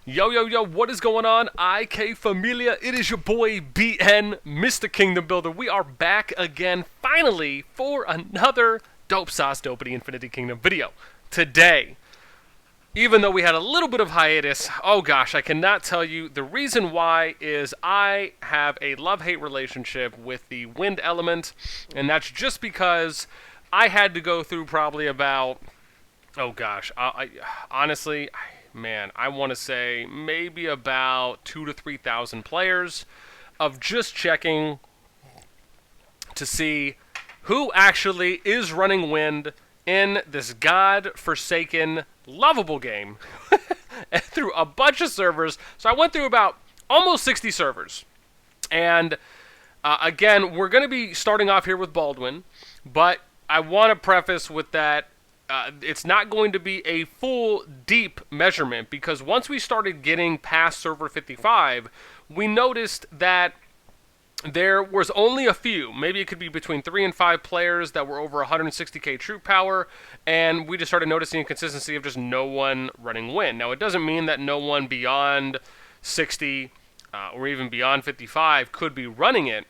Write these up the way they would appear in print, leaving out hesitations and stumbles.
Yo, yo, yo, what is going on? IK Familia, it is your boy BN, Mr. Kingdom Builder. We are back again, finally, for another Dope Sauce Dopey Infinity Kingdom video. Today, even though we had a little bit of hiatus, oh gosh, I cannot tell you. The reason why is I have a love-hate relationship with the wind element, and that's just because I had to go through probably about, oh gosh, honestly, man, I want to say maybe about 2,000 to 3,000 players of just checking to see who actually is running wind in this god-forsaken, lovable game through a bunch of servers. So I went through about almost 60 servers. And again, we're going to be starting off here with Baldwin, but I want to preface with that it's not going to be a full deep measurement, because once we started getting past server 55, we noticed that there was only a few, maybe it could be between 3 and 5 players that were over 160k troop power, and we just started noticing a consistency of just no one running wind. Now, it doesn't mean that no one beyond 60 or even beyond 55 could be running it.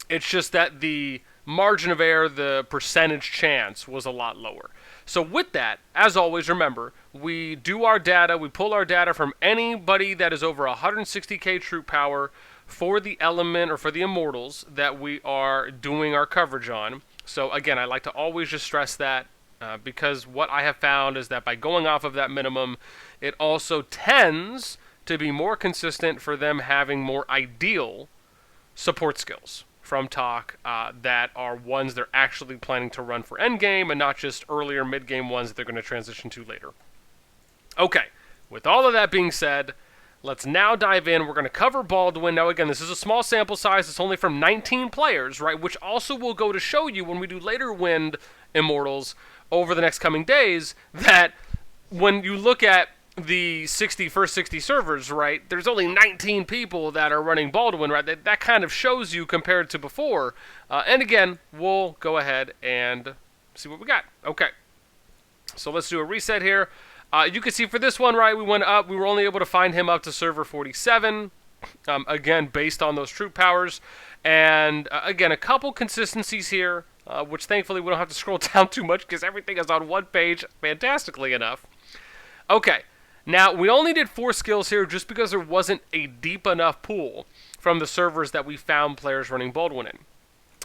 It's just that the margin of error, the percentage chance, was a lot lower. So with that, as always, remember, we do our data, we pull our data from anybody that is over 160k troop power for the element or for the immortals that we are doing our coverage on. So again, I like to always just stress that because what I have found is that by going off of that minimum, it also tends to be more consistent for them having more ideal support skills from ToK that are ones they're actually planning to run for endgame and not just earlier mid-game ones that they're going to transition to later. Okay, with all of that being said, let's now dive in. We're going to cover Baldwin. Now again, this is a small sample size. It's only from 19 players, right? Which also will go to show you when we do later wind immortals over the next coming days that when you look at the first 60 servers, right, there's only 19 people that are running Baldwin, right? That kind of shows you compared to before. And again, we'll go ahead and see what we got. Okay, so let's do a reset here. You can see for this one, right, we went up. We were only able to find him up to server 47, again, based on those troop powers. And again, a couple consistencies here, which thankfully we don't have to scroll down too much because everything is on one page, fantastically enough. Okay. Now, we only did 4 skills here just because there wasn't a deep enough pool from the servers that we found players running Baldwin in.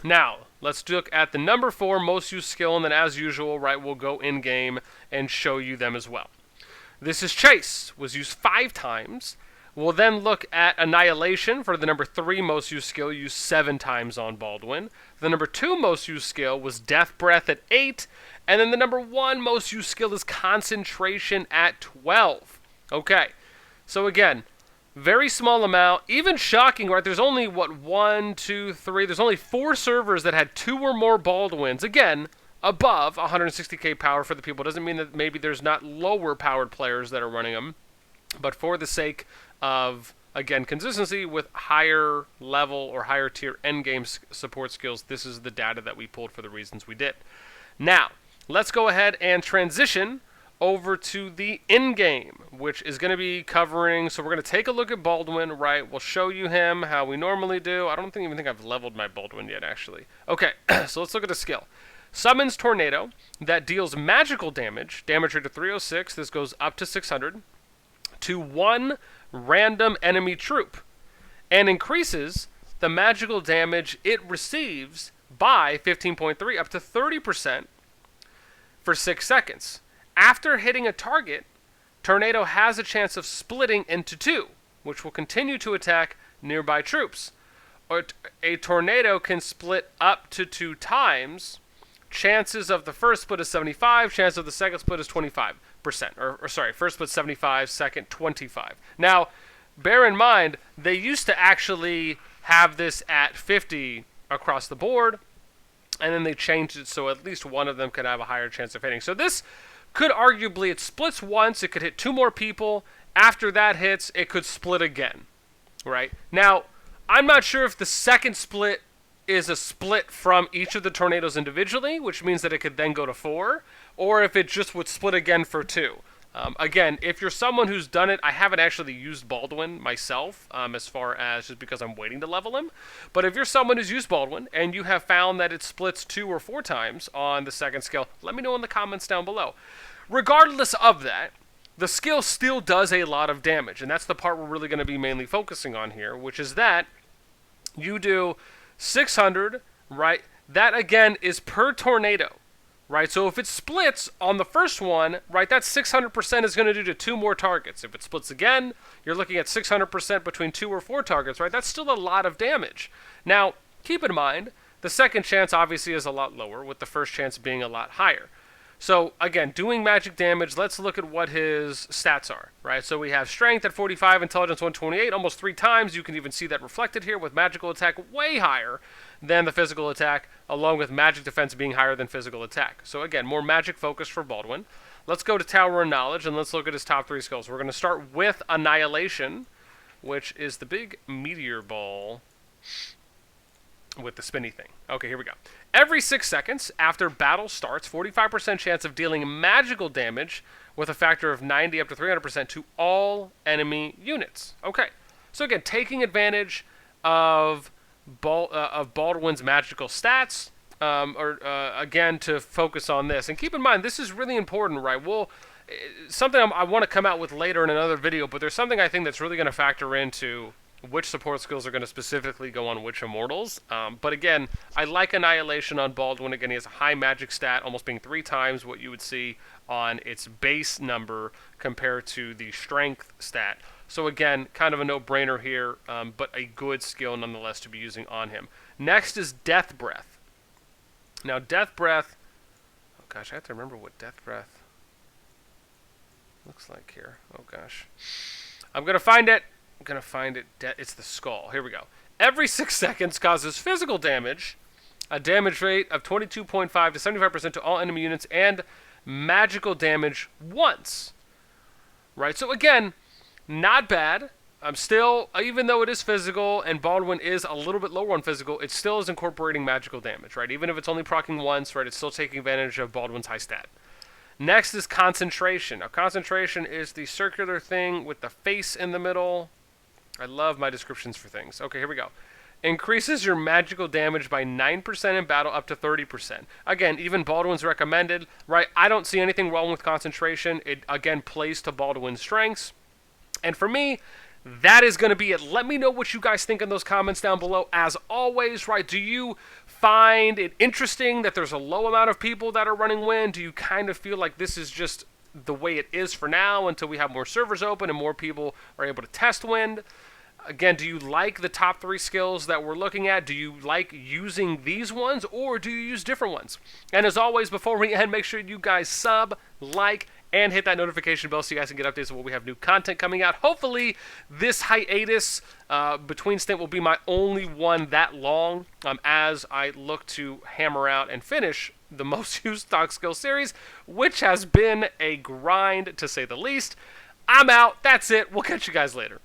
Now, let's look at the number 4 most used skill, and then as usual, right, we'll go in-game and show you them as well. This is Chase, was used 5 times. We'll then look at Annihilation for the number 3 most used skill, used 7 times on Baldwin. The number 2 most used skill was Death Breath at 8. And then the number 1 most used skill is Concentration at 12. Okay, so again, very small amount. Even shocking, right? There's only, what, 1, 2, 3. There's only 4 servers that had 2 or more Baldwins. Again, above 160k power for the people. Doesn't mean that maybe there's not lower powered players that are running them. But for the sake of, again, consistency with higher level or higher tier endgame support skills, this is the data that we pulled for the reasons we did. Now, let's go ahead and transition over to the in-game, which is going to be covering, so we're going to take a look at Baldwin, right? We'll show you him how we normally do. I don't even think I've leveled my Baldwin yet, actually. Okay, so let's look at the skill. Summons Tornado that deals magical damage rate of 306, this goes up to 600, to 1 random enemy troop, and increases the magical damage it receives by 15.3 up to 30% for 6 seconds. After hitting a target, Tornado has a chance of splitting into 2, which will continue to attack nearby troops. Or a tornado can split up to 2 times. Chances of the first split is 75, chance of the second split is 25%. Or sorry, first split 75, second 25. Now, bear in mind, they used to actually have this at 50 across the board, and then they changed it so at least one of them could have a higher chance of hitting. So this could arguably, it splits once, it could hit 2 more people. After that hits, it could split again, right? Now, I'm not sure if the second split is a split from each of the tornadoes individually, which means that it could then go to 4, or if it just would split again for 2. Again, if you're someone who's done it, I haven't actually used Baldwin myself, as far as just because I'm waiting to level him. But if you're someone who's used Baldwin and you have found that it splits 2 or 4 times on the second skill, let me know in the comments down below. Regardless of that, the skill still does a lot of damage, and that's the part we're really going to be mainly focusing on here, which is that you do 600, right? That, again, is per tornado. Right, so if it splits on the first one, right, that 600% is going to do to 2 more targets. If it splits again, you're looking at 600% between 2 or 4 targets, right? That's still a lot of damage. Now, keep in mind, the second chance obviously is a lot lower, with the first chance being a lot higher. So, again, doing magic damage, let's look at what his stats are, right? So we have strength at 45, intelligence 128, almost 3 times. You can even see that reflected here with magical attack way higher than the physical attack, along with magic defense being higher than physical attack. So, again, more magic focus for Baldwin. Let's go to Tower of Knowledge, and let's look at his top 3 skills. We're going to start with Annihilation, which is the big meteor ball with the spinny thing. Okay, here we go. Every 6 seconds after battle starts, 45% chance of dealing magical damage with a factor of 90 up to 300% to all enemy units. Okay, so again, taking advantage of Baldwin's magical stats, again, to focus on this. And keep in mind, this is really important, right? Something I want to come out with later in another video, but there's something I think that's really going to factor into which support skills are going to specifically go on which immortals. But again, I like Annihilation on Baldwin. Again, he has a high magic stat, almost being 3 times what you would see on its base number compared to the strength stat. So again, kind of a no-brainer here, but a good skill nonetheless to be using on him. Next is Death Breath. Now, Death Breath... Oh gosh, I have to remember what Death Breath looks like here. Oh gosh. I'm going to find it. It's the skull. Here we go. Every 6 seconds causes physical damage, a damage rate of 22.5 to 75% to all enemy units, and magical damage once. Right, so again, not bad. I'm still, even though it is physical and Baldwin is a little bit lower on physical, it still is incorporating magical damage, right? Even if it's only proccing once, right, it's still taking advantage of Baldwin's high stat. Next is Concentration. Now, Concentration is the circular thing with the face in the middle. I love my descriptions for things. Okay, here we go. Increases your magical damage by 9% in battle up to 30%. Again, even Baldwin's recommended, right? I don't see anything wrong with Concentration. It, again, plays to Baldwin's strengths. And for me, that is going to be it. Let me know what you guys think in those comments down below. As always, right, do you find it interesting that there's a low amount of people that are running Wind? Do you kind of feel like this is just the way it is for now until we have more servers open and more people are able to test Wind? Again, do you like the top 3 skills that we're looking at? Do you like using these ones, or do you use different ones? And as always, before we end, make sure you guys sub, like, and hit that notification bell so you guys can get updates on when we have new content coming out. Hopefully, this hiatus between stint will be my only one that long as I look to hammer out and finish the most used ToK skill series, which has been a grind to say the least. I'm out. That's it. We'll catch you guys later.